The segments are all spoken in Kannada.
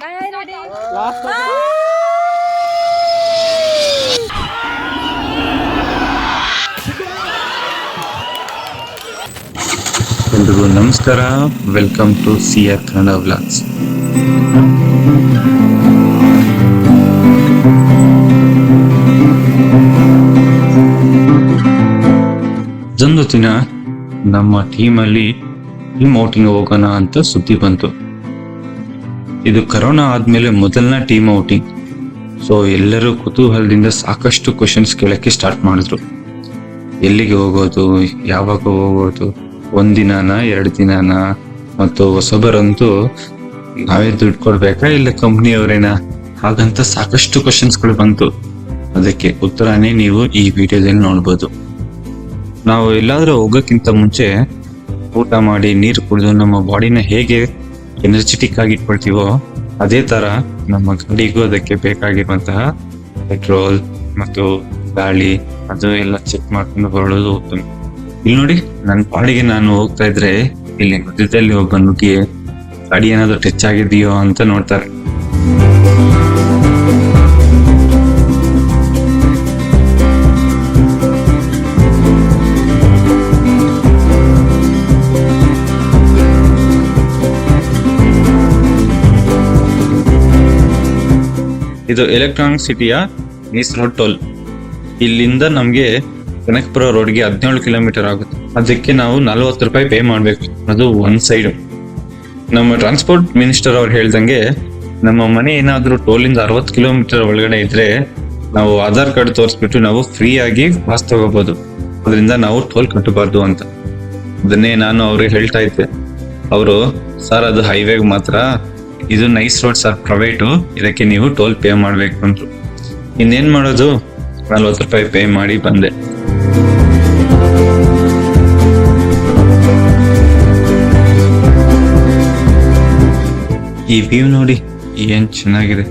ಎಲ್ರಿಗೂ ನಮಸ್ಕಾರ, welcome to CR Kannada vlogs. ಇದೊಂದು ದಿನ ನಮ್ಮ ಟೀಮಲ್ಲಿ ಔಟಿಂಗ್ ಹೋಗೋಣ ಅಂತ ಸುದ್ದಿ ಬಂತು. ಇದು ಕರೋನಾ ಆದ್ಮೇಲೆ ಮೊದಲನೇ ಟೀಮ್ ಔಟಿಂಗ್. ಸೊ ಎಲ್ಲರೂ ಕುತೂಹಲದಿಂದ ಸಾಕಷ್ಟು ಕ್ವಶನ್ಸ್ ಕೇಳಕ್ಕೆ ಸ್ಟಾರ್ಟ್ ಮಾಡಿದ್ರು. ಎಲ್ಲಿಗೆ ಹೋಗೋದು, ಯಾವಾಗ ಹೋಗೋದು, ಒಂದಿನಾನ 2 ದಿನಾನ, ಮತ್ತು ಹೊಸಬರಂತೂ ನಾವೇ ದುಡ್ಡು ಕೊಡ್ಬೇಕಾ ಇಲ್ಲ ಕಂಪ್ನಿಯವರೇನಾ, ಹಾಗಂತ ಸಾಕಷ್ಟು ಕ್ವಶನ್ಸ್ಗಳು ಬಂತು. ಅದಕ್ಕೆ ಉತ್ತರನೇ ನೀವು ಈ ವಿಡಿಯೋದಲ್ಲಿ ನೋಡ್ಬೋದು. ನಾವು ಎಲ್ಲಾದ್ರೂ ಹೋಗೋಕ್ಕಿಂತ ಮುಂಚೆ ಊಟ ಮಾಡಿ ನೀರು ಕುಡಿದು ನಮ್ಮ ಬಾಡಿನ ಹೇಗೆ ಎನರ್ಜೆಟಿಕ್ ಆಗಿ ಇಟ್ಕೊಳ್ತೀವೋ ಅದೇ ತರ ನಮ್ಮ ಗಾಡಿಗೂ ಅದಕ್ಕೆ ಬೇಕಾಗಿರುವಂತಹ ಪೆಟ್ರೋಲ್ ಮತ್ತು ಗಾಳಿ ಅದು ಎಲ್ಲ ಚೆಕ್ ಮಾಡ್ಕೊಂಡು ಹೊರಡೋದು ಉತ್ತಮ. ಇಲ್ಲಿ ನೋಡಿ, ನನ್ನ ಪಾಡಿಗೆ ನಾನು ಹೋಗ್ತಾ ಇದ್ರೆ ಇಲ್ಲಿ ಮಧ್ಯದಲ್ಲಿ ಒಬ್ಬ ನುಗ್ಗಿ ಗಾಡಿ ಏನಾದ್ರು ಟಚ್ ಆಗಿದೆಯೋ ಅಂತ ನೋಡ್ತಾರೆ. ಇದು ಎಲೆಕ್ಟ್ರಾನಿಕ್ ಸಿಟಿಯ ನೀಸ್ ರೋಡ್ ಟೋಲ್. ಇಲ್ಲಿಂದ ನಮ್ಗೆ ಕನಕಪುರ ರೋಡ್ಗೆ 17 ಕಿಲೋಮೀಟರ್ ಆಗುತ್ತೆ. ಅದಕ್ಕೆ ನಾವು 40 ರೂಪಾಯಿ ಪೇ ಮಾಡ್ಬೇಕು, ಅದು ಒಂದ್ ಸೈಡ್. ನಮ್ಮ ಟ್ರಾನ್ಸ್ಪೋರ್ಟ್ ಮಿನಿಸ್ಟರ್ ಅವ್ರು ಹೇಳ್ದಂಗೆ ನಮ್ಮ ಮನೆ ಏನಾದ್ರೂ ಟೋಲಿಂದ 60 ಕಿಲೋಮೀಟರ್ ಒಳಗಡೆ ಇದ್ರೆ ನಾವು ಆಧಾರ್ ಕಾರ್ಡ್ ತೋರಿಸ್ಬಿಟ್ಟು ನಾವು ಫ್ರೀ ಆಗಿ ಪಾಸ್ ತಗೋಬಹುದು. ಅದರಿಂದ ನಾವು ಟೋಲ್ ಕಟ್ಟಬಾರ್ದು ಅಂತ. ಅದನ್ನೇ ನಾನು ಅವ್ರಿಗೆ ಹೇಳ್ತಾ ಇದ್ದೆ. ಅವರು, ಸರ್ ಅದು ಹೈವೇಗೆ ಮಾತ್ರ, ಇದು ನೈಸ್ ರೋಡ್ ಸರ್, ಪ್ರೈವೇಟು, ಇದಕ್ಕೆ ನೀವು ಟೋಲ್ ಪೇ ಮಾಡ್ಬೇಕು ಅಂದ್ರು. ಇನ್ನೇನ್ ಮಾಡೋದು, 40 ರೂಪಾಯಿ ಪೇ ಮಾಡಿ ಬಂದೆ. ಈ ವ್ಯೂ ನೋಡಿ ಏನ್ ಚೆನ್ನಾಗಿದೆ.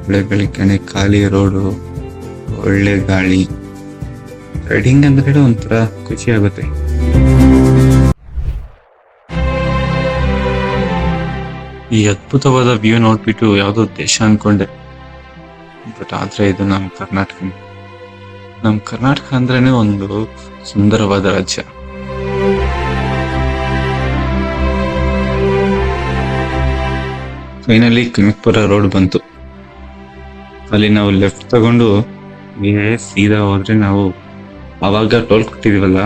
ಬೆಳಿಗ್ಗೆ ಖಾಲಿ ರೋಡು, ಒಳ್ಳೆ ಗಾಳಿ, ರೈಡಿಂಗ್ ಅಂದ್ರೆ ಒಂಥರ ಖುಷಿ ಆಗುತ್ತೆ. ಈ ಅದ್ಭುತವಾದ ವ್ಯೂ ನೋಡ್ಬಿಟ್ಟು ಯಾವ್ದೋ ದೇಶ ಅನ್ಕೊಂಡೆ, ಬಟ್ ಆದ್ರೆ ಇದು ನಮ್ಮ ಕರ್ನಾಟಕ. ನಮ್ಮ ಕರ್ನಾಟಕ ಅಂದ್ರೇನೆ ಒಂದು ಸುಂದರವಾದ ರಾಜ್ಯ. ಫೈನಲಿ ಕನಕಪುರ ರೋಡ್ ಬಂತು. ಅಲ್ಲಿ ನಾವು ಲೆಫ್ಟ್ ತಗೊಂಡು ಸೀದಾ ಹೋದ್ರೆ ನಾವು ಅವಾಗ ಟೋಲ್ ಕೊಟ್ಟಿದೀವಲ್ಲ,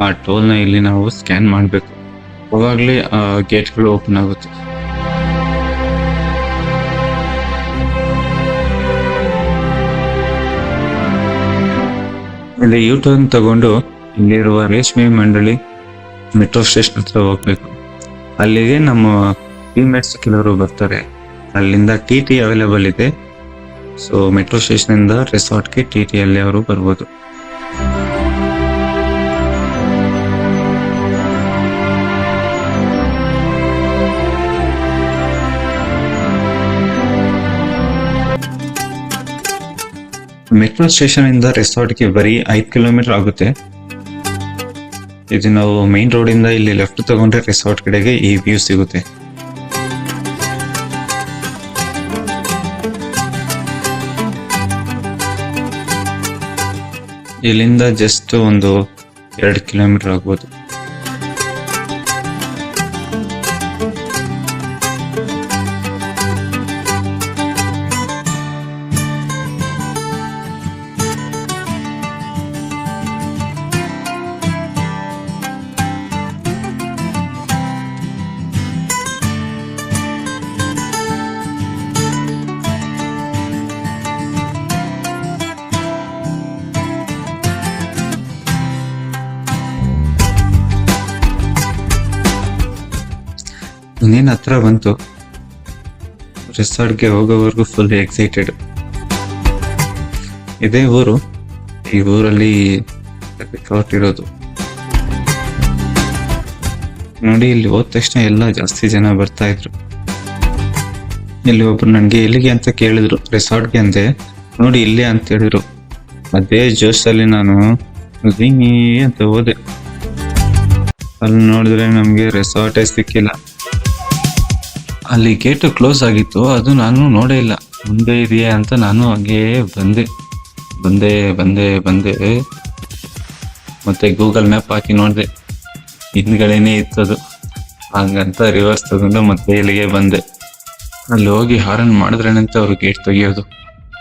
ಆ ಟೋಲ್ನ ಇಲ್ಲಿ ನಾವು ಸ್ಕ್ಯಾನ್ ಮಾಡ್ಬೇಕು. ಅವಾಗ್ಲೇ ಆ ಗೇಟ್ಗಳು ಓಪನ್ ಆಗುತ್ತೆ. ಇಲ್ಲಿ ಯೂ ಟರ್ನ್ ತಗೊಂಡು ಇಲ್ಲಿರುವ ರೇಷ್ಮೆ ಮಂಡಳಿ ಮೆಟ್ರೋ ಸ್ಟೇಷನ್ ಹತ್ರ ಹೋಗ್ಬೇಕು. ಅಲ್ಲಿಗೆ ನಮ್ಮ ಟೀಮ್ಮೇಟ್ಸ್ ಕೆಲವರು ಬರ್ತಾರೆ. ಅಲ್ಲಿಂದ TT ಅವೈಲೇಬಲ್ ಇದೆ. ಸೊ ಮೆಟ್ರೋ ಸ್ಟೇಷನ್ ಇಂದ ರೆಸಾರ್ಟ್ಗೆ TT ಅಲ್ಲಿ ಅವರು ಬರ್ಬೋದು. ಮೆಟ್ರೋ ಸ್ಟೇಷನ್ ಇಂದ ರೆಸಾರ್ಟ್ಗೆ ಬರೀ 5 ಕಿಲೋಮೀಟರ್ ಆಗುತ್ತೆ. ಇದು ನಾವು ಮೈನ್ ರೋಡ್ ಇಂದ ಇಲ್ಲಿ ಲೆಫ್ಟ್ ತಗೊಂಡ್ರೆ ರೆಸಾರ್ಟ್ ಕಡೆಗೆ ಈ ವ್ಯೂ ಸಿಗುತ್ತೆ. ಇಲ್ಲಿಂದ ಜಸ್ಟ್ ಒಂದು 2 ಕಿಲೋಮೀಟರ್ ಆಗ್ಬೋದು. ಇನ್ನೇನು ಹತ್ರ ಬಂತು. ರೆಸಾರ್ಟ್ಗೆ ಹೋಗೋವರೆಗೂ ಫುಲ್ ಎಕ್ಸೈಟೆಡ್. ಇದೇ ಊರು. ಈ ಊರಲ್ಲಿ ರೆಸಾರ್ಟ್ ಇರೋದು ನೋಡಿ. ಇಲ್ಲಿ ಹೋದ ತಕ್ಷಣ ಎಲ್ಲ ಜಾಸ್ತಿ ಜನ ಬರ್ತಾ ಇದ್ರು. ಇಲ್ಲಿ ಒಬ್ರು ನನ್ಗೆ ಎಲ್ಲಿಗೆ ಅಂತ ಕೇಳಿದ್ರು. ರೆಸಾರ್ಟ್ಗೆ ಅಂದೆ. ನೋಡಿ ಇಲ್ಲೇ ಅಂತ ಹೇಳಿದ್ರು. ಅದೇ ಜೋಶಲ್ಲಿ ನಾನು ಅಂತ ಹೋದೆ. ಅಲ್ಲಿ ನೋಡಿದ್ರೆ ನಮ್ಗೆ ರೆಸಾರ್ಟೇ ಸಿಕ್ಕಿಲ್ಲ. ಅಲ್ಲಿ ಗೇಟು ಕ್ಲೋಸ್ ಆಗಿತ್ತು, ಅದು ನಾನು ನೋಡೇ ಇಲ್ಲ. ಮುಂದೆ ಇದೆಯಾ ಅಂತ ನಾನು ಹಂಗೆ ಬಂದೆ ಬಂದೆ ಬಂದೆ ಬಂದೆ ಮತ್ತೆ ಗೂಗಲ್ ಮ್ಯಾಪ್ ಹಾಕಿ ನೋಡಿದೆ, ಹಿಂದ್ಗಡೆನೇ ಇತ್ತದು. ಹಂಗಂತ ರಿವರ್ಸ್ ತಗೊಂಡು ಮತ್ತೆ ಇಲ್ಲಿಗೆ ಬಂದೆ. ಅಲ್ಲಿ ಹೋಗಿ ಹಾರನ್ ಮಾಡಿದ್ರೇನಂತ ಅವ್ರು ಗೇಟ್ ತೆಗಿಯೋದು.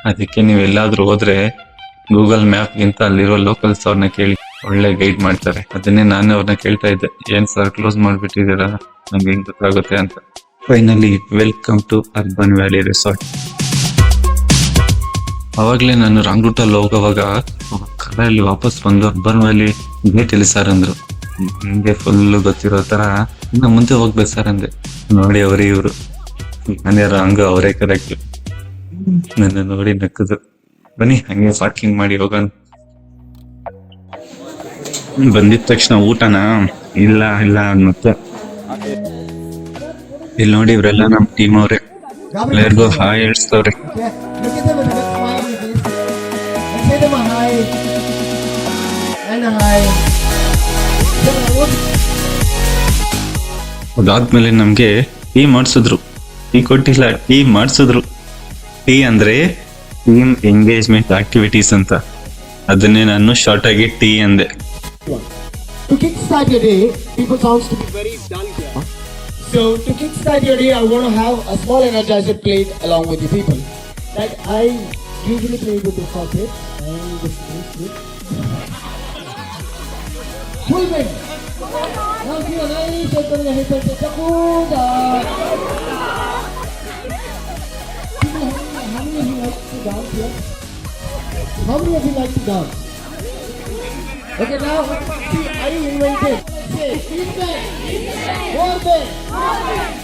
ಅದಕ್ಕೆ ನೀವೆಲ್ಲಾದ್ರೂ ಹೋದ್ರೆ ಗೂಗಲ್ ಮ್ಯಾಪ್ಗಿಂತ ಅಲ್ಲಿರೋ ಲೋಕಲ್ಸ್ ಅವ್ರನ್ನ ಕೇಳಿ, ಒಳ್ಳೆ ಗೈಡ್ ಮಾಡ್ತಾರೆ. ಅದನ್ನೇ ನಾನು ಅವ್ರನ್ನ ಕೇಳ್ತಾ ಇದ್ದೆ, ಏನ್ ಸರ್ ಕ್ಲೋಸ್ ಮಾಡ್ಬಿಟ್ಟಿದ್ದೀರಾ, ನಮ್ಗೆ ಹೆಂಗ್ ಗೊತ್ತಾಗುತ್ತೆ ಅಂತ. Finally welcome to urban valley resort. ಅವಾಗ್ಲೇ ನಾನು ರಾಂಗ್ ರೂಟಲ್ಲಿ ಹೋಗೋವಾಗ ಕಡಲ್ಲಿ ವಾಪಸ್ ಬಂದು ಅರ್ಬನ್ ವ್ಯಾಲಿ ಗೇಟ್ ಇಲ್ಲಿ ಸರ್ ಅಂದ್ರು. ನಿಮ್ಗೆ ಫುಲ್ ಗೊತ್ತಿರೋ ತರ ಇನ್ನು ಮುಂದೆ ಹೋಗ್ಬೇಕು ಸರ್ ಅಂದೆ. ನೋಡಿ ಅವರೇ ಇವ್ರು, ನಾನು ರಾಂಗ್ ಅವರೇ ಕರೆಕ್ಟ್. ನನ್ನ ನೋಡಿ ನಕ್ಕದು. ಬನ್ನಿ ಹಂಗೆ ಪಾರ್ಕಿಂಗ್ ಮಾಡಿ ಹೋಗೋಣ. ಬಂದಿದ ತಕ್ಷಣ ಊಟನಾ? ಇಲ್ಲ ಇಲ್ಲ ಮತ್ತೆ. ಇಲ್ಲಿ ನೋಡಿ ಇವ್ರೆಲ್ಲ ನಮ್ ಟೀಮ್ ಅವ್ರೆ, ಎಲ್ಲರಿಗೂ ಹಾಯ್ ಹೇಳ್ಸ್ತವ್ರೆ. ಅದಾದ್ಮೇಲೆ ನಮ್ಗೆ ಟೀ ಮಾಡಿಸಿದ್ರು. ಟೀ ಕೊಟ್ಟಿಲ್ಲ, ಟೀ ಮಾಡಿಸಿದ್ರು. ಟೀ ಅಂದ್ರೆ ಟೀಮ್ ಎಂಗೇಜ್ಮೆಂಟ್ ಆಕ್ಟಿವಿಟೀಸ್ ಅಂತ, ಅದನ್ನೇ ನಾನು ಶಾರ್ಟ್ ಆಗಿ ಟೀ ಅಂದೆ. To kickstart your day, people sounds to be very dull here. So to kickstart your day, I want to have a small energizer played along with the people. Like I usually play with the corporate and this with full band. Now see a nice circle in the hip and Jakuda. How many of you like to dance here? How many of you like to dance? Okay, now, see, I invented. Say, feet back, more back,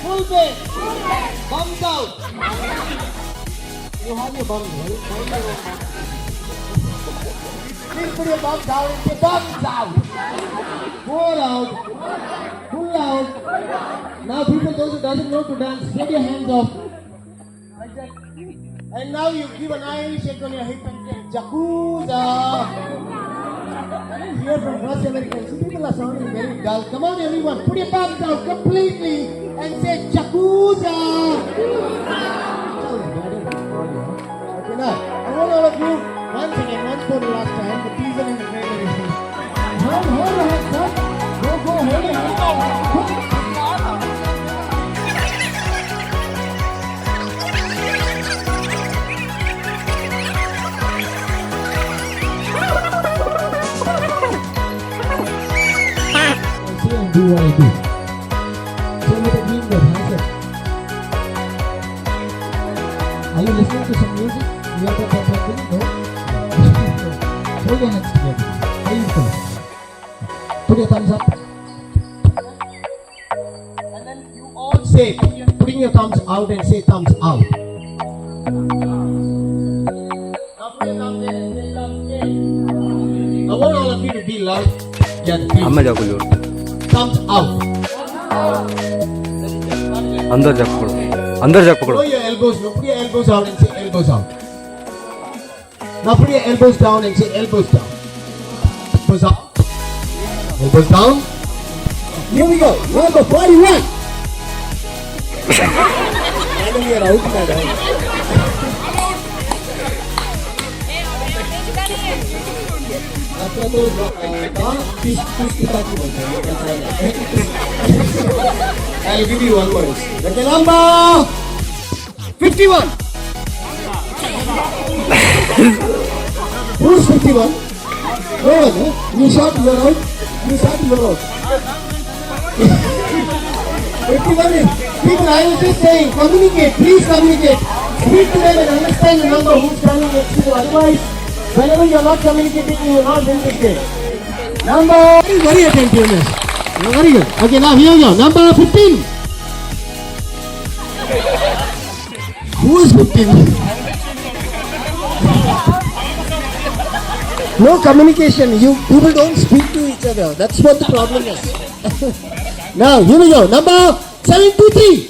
full back, bums out. You have your bums, right? Please put your bums down and say bums out. More out, pull out. Now, people, those who doesn't know to dance, get your hands off. Like that. And now you give an eye shake on your hip and say, Jakuza. Here from North America, so people are sounding very dull. Come on everyone, put your palms down completely and say Jakuza. Okay, now, I want all of you, once again, once for the last time, the people in the very hold your hands up. Go, hold your hands up. Do what I do. So with a green bird, hands up. Are you listening to some music? You have that properly? No? Hold your hands together. How you feel? Put your thumbs up. And then you all say, putting your thumbs out and say thumbs out. Now put your thumbs in and say thumbs in. I want all of you to be loud. Yeah, thumbs out. अंदर जा पकड़ो Put your elbows, no, put your elbows out and say elbows out. Now put your elbows down and say elbows down. Elbows up. Elbows down. Here we go. Number 41. Finally you're out, madam. I'll give you one more. Okay, number 51. Who's 51? No one, eh? You shot, you're out. You shot, you're out. 51 is. People, I was just saying, communicate. Please communicate. Speak to them and understand the number who's standing next to you. Otherwise, whenever you're not communicating, you're not interested. Number, very attentiveness. Very good. Okay, now here we go. Number 15. Who is 15? No communication. You people don't speak to each other. That's what the problem is. Now here we go. Number 73.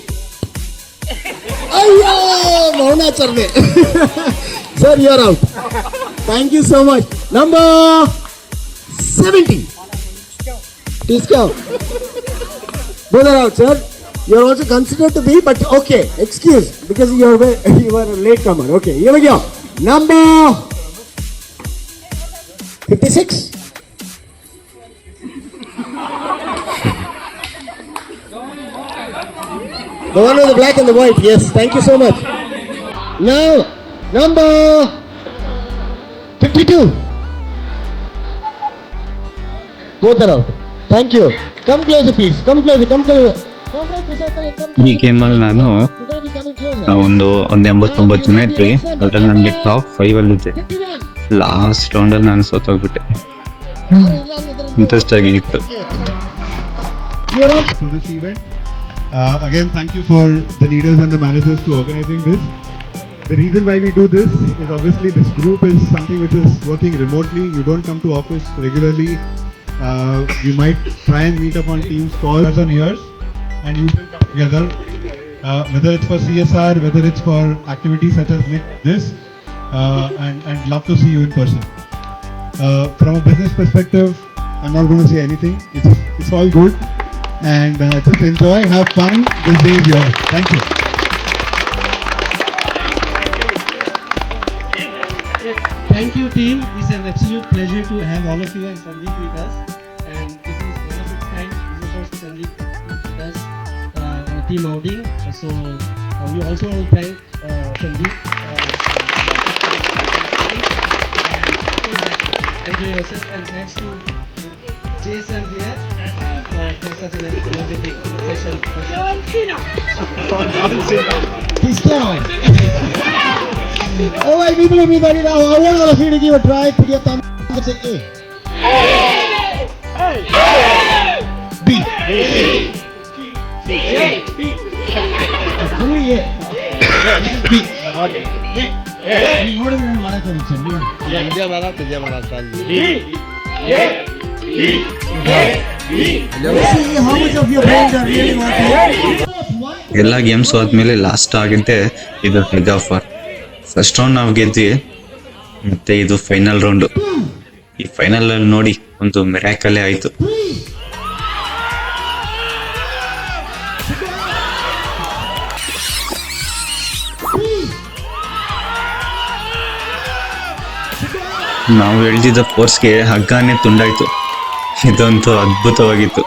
Ayyo, Mauna Charme. Sir, you're out. Thank you so much. Number 70. Discount. Both are out, sir. You are also considered to be, but okay, excuse because you are a late comer. Okay, here we go. Number 56. The one with the black and the white. Yes, thank you so much. Now, number 52. Both are out. Thank you. Come closer, please. Come closer. Come closer. ಈ ಗೇಮಲ್ಲಿ ನಾನು ಒಂದು 89 ಜನ ಇದ್ವಿ. ಅದ್ರಲ್ಲಿ ನನಗೆ ಟಾಪ್ 5 ಅಲ್ಲಿ ಇದ್ದೆ. ಲಾಸ್ಟ್ ರೌಂಡಲ್ಲಿ ನಾನು ಸೋತೋಗ್ಬಿಟ್ಟೆ. ಇಂಟ್ರೆಸ್ಟ್ ಆಗಿತ್ತು. To this event. Again, thank you for the leaders and the managers to organizing this. The reason why we do this is obviously this group is something which is working remotely. You don't come to office regularly. You might try and meet up on Teams calls on years, and you will come together. Whether it's for CSR, whether it's for activities such as this, and love to see you in person. From a business perspective, I'm not going to say anything. It's all good. And just enjoy, have fun. This day is yours. Thank you. Thank you, team. It's an absolute pleasure to have all of you and Sandeep with us. And this is one of its kind. This is the first Sandeep with us on a team outing. So we also want to thank Sandeep. Enjoy yourself, and thanks to Jason here. For such an energetic session. Destroy. Oh, I people everybody now. I want all of you to give a try. Put your thumb and say A. B. How much of your brains are really working? ಎಲ್ಲ ಗೇಮ್ಸ್ ಆದ್ಮೇಲೆ ಲಾಸ್ಟ್ ಆಗಿದ್ದೆ ಇದು ಹೆಗ್ ಆಫರ್. ಫಸ್ಟ್ ರೌಂಡ್ ನಾವು ಗೆದ್ವಿ, ಮತ್ತೆ ಇದು ಫೈನಲ್ ರೌಂಡ್. ಈ ಫೈನಲ್ ಅಲ್ಲಿ ನೋಡಿ ಒಂದು ಮಿರಾಕಲೇ ಆಯ್ತು. ನಾವು ಎಳ್ದಿದ್ದ ಫೋರ್ಸ್ಗೆ ಹಗ್ಗನೇ ತುಂಡಾಯ್ತು. ಇದಂತೂ ಅದ್ಭುತವಾಗಿತ್ತು.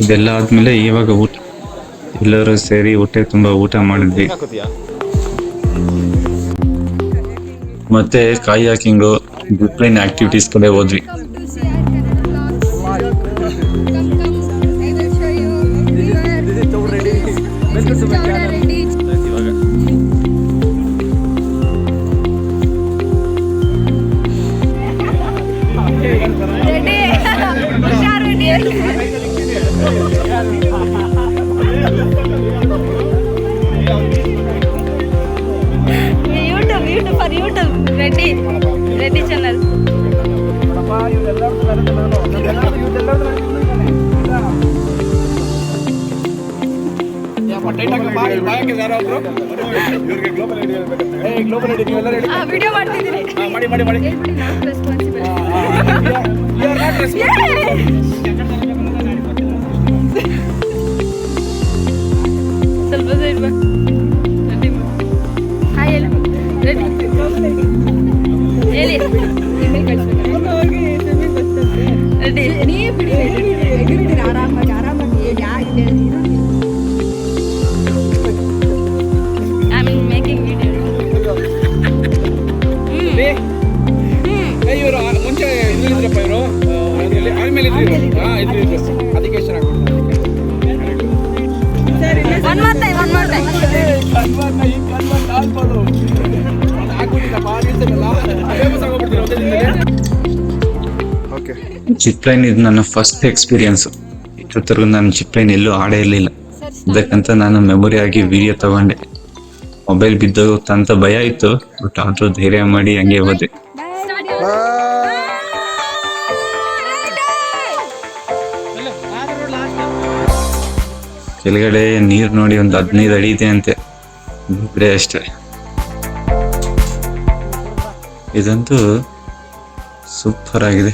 ಇದೆಲ್ಲ ಆದ್ಮೇಲೆ ಇವಾಗ ಊಟ, ಎಲ್ಲರೂ ಸೇರಿ ಹೊಟ್ಟೆ ತುಂಬಾ ಊಟ ಮಾಡಿದ್ವಿ. ಮತ್ತೆ ಕಾಯಿ ಹಾಕಿಂಗು, ಜಿಪ್ಲೈನ್ ಆಕ್ಟಿವಿಟೀಸ್ ಕಡೆ ಹೋದ್ವಿ. YouTube Reddy channel. Video ಮಾಡ್ತಿದ್ದೀನಿ. ಸ್ವಲ್ಪ ಸೈಡ್ ಬಾ. ಹಾಯ್ ಹೇಳು. ರೆಡಿ ಹೇಳಿ. ರೆಡಿ ಆರಾಮಾಗಿ ಐ ಮೀನ್ ಮೇಕಿಂಗ್ ವಿಡಿಯೋ. ಇವರು ಮುಂಚೆ ಇದ್ರಪ್ಪ, ಇವರು ಆಮೇಲೆ ಇದ್ರು ಅದಕ್ಕೆ ಒನ್ ಮಾರ್ ಟೈಮ್ ಜಿಪ್ಲೈನ್ ಇದು ನನ್ನ ಫಸ್ಟ್ ಎಕ್ಸ್ಪೀರಿಯನ್ಸ್. ಇಷ್ಟೊತ್ತರೆಗೂ ನಾನು ಜಿಪ್ಲೈನ್ ಎಲ್ಲೂ ಆಡೇ ಇರಲಿಲ್ಲ. ಅದಕ್ಕಂತ ನಾನು ಮೆಮೊರಿ ಆಗಿ ವಿಡಿಯೋ ತಗೊಂಡೆ. ಮೊಬೈಲ್ ಬಿದ್ದೋಗುತ್ತೆ ಅಂತ ಭಯ ಇತ್ತು, ಬಟ್ ಆದ್ರೂ ಧೈರ್ಯ ಮಾಡಿ ಹಂಗೆ ಹೋದೆ. ಕೆಳಗಡೆ ನೀರು ನೋಡಿ ಒಂದು 15 ಅಡಿ ಇದೆ ಅಂತೆ, ಬಿಟ್ಟರೆ ಅಷ್ಟೇ. ಇದಂತೂ ಸೂಪರ್ ಆಗಿದೆ.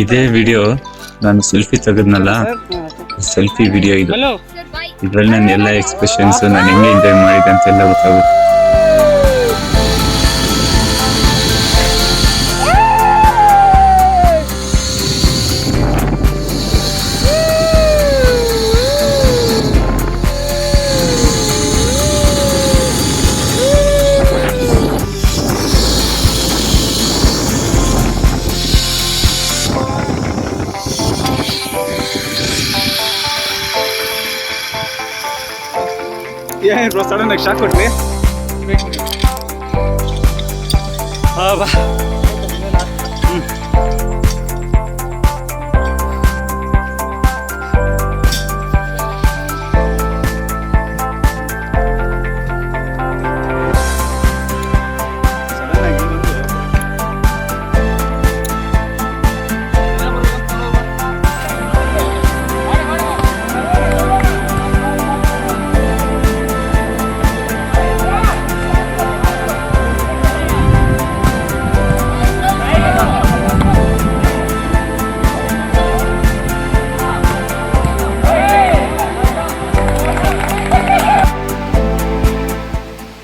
ಇದೇ ವಿಡಿಯೋ ನಾನು ಸೆಲ್ಫಿ ತೆಗೆದ್ನಲ್ಲ, ಸೆಲ್ಫಿ ವಿಡಿಯೋ ಇದು. ಇದ್ರಲ್ಲಿ ನನ್ನ ಎಲ್ಲ ಎಕ್ಸ್ಪ್ರೆಷನ್ಸ್, ನಾನು ಹೆಂಗೆ ಎಂಜಾಯ್ ಮಾಡಿದೆ ಅಂತೆಲ್ಲ ಗೊತ್ತಾಗುತ್ತೆ. ಏನ್ ಬ್ರೋ ಸಡನ್ ಆಗಿ ಶಾಕ್ ಕೊಟ್ರಿ?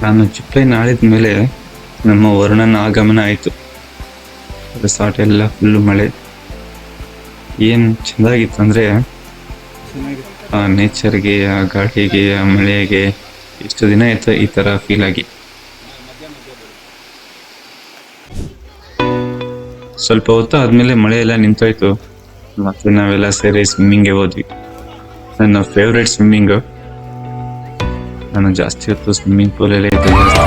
ನಾನು ಜಿಪ್ಲೈನ್ ಆಳಿದ ಮೇಲೆ ನಮ್ಮ ವರುಣನ ಆಗಮನ ಆಯಿತು. ರೆಸಾರ್ಟ್ ಎಲ್ಲ ಫುಲ್ಲು ಮಳೆ. ಏನು ಚೆಂದಾಗಿತ್ತು ಅಂದರೆ ಆ ನೇಚರ್ಗೆ, ಆ ಗಾಳಿಗೆ, ಆ ಮಳೆಗೆ ಎಷ್ಟು ದಿನ ಆಯ್ತು ಈ ಥರ ಫೀಲ್ ಆಗಿ. ಸ್ವಲ್ಪ ಹೊತ್ತು ಆದಮೇಲೆ ಮಳೆ ಎಲ್ಲ ನಿಂತೋಯ್ತು. ಮತ್ತು ನಾವೆಲ್ಲ ಸೇರಿ ಸ್ವಿಮ್ಮಿಂಗ್ಗೆ ಹೋದ್ವಿ. ನನ್ನ ಫೇವ್ರೆಟ್ ಸ್ವಿಮ್ಮಿಂಗು. ನಾನು ಜಾಸ್ತಿ ಹೊತ್ತು ಸ್ವಿಮ್ಮಿಂಗ್ ಪೂಲಲ್ಲೇ ಇದ್ದೆ ಜಾಸ್ತಿ.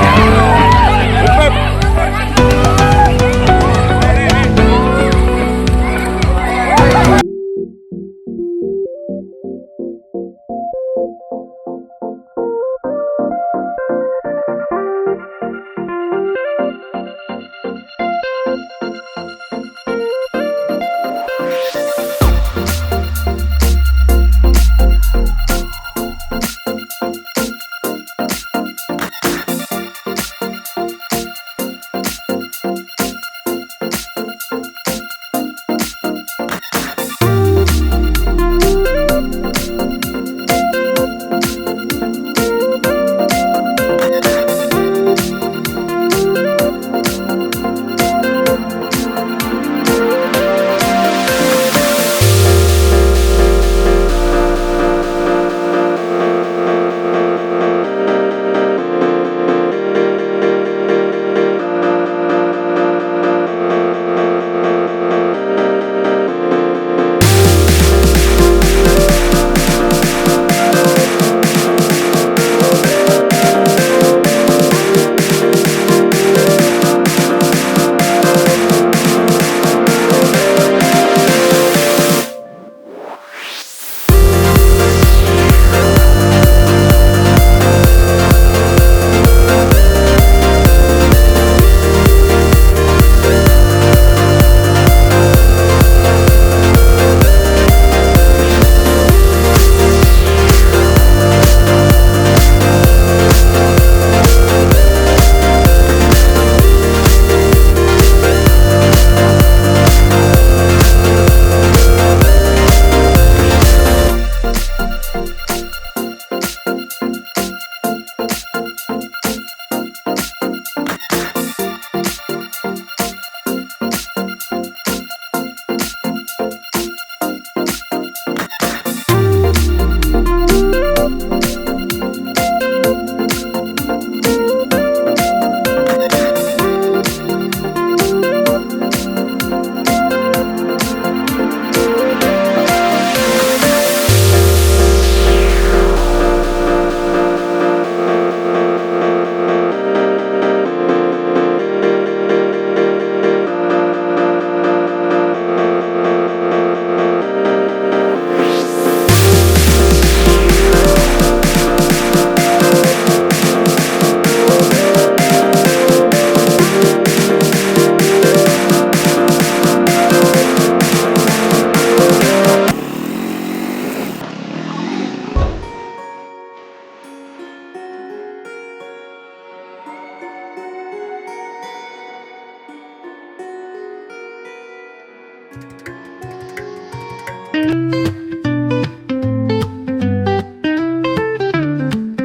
One.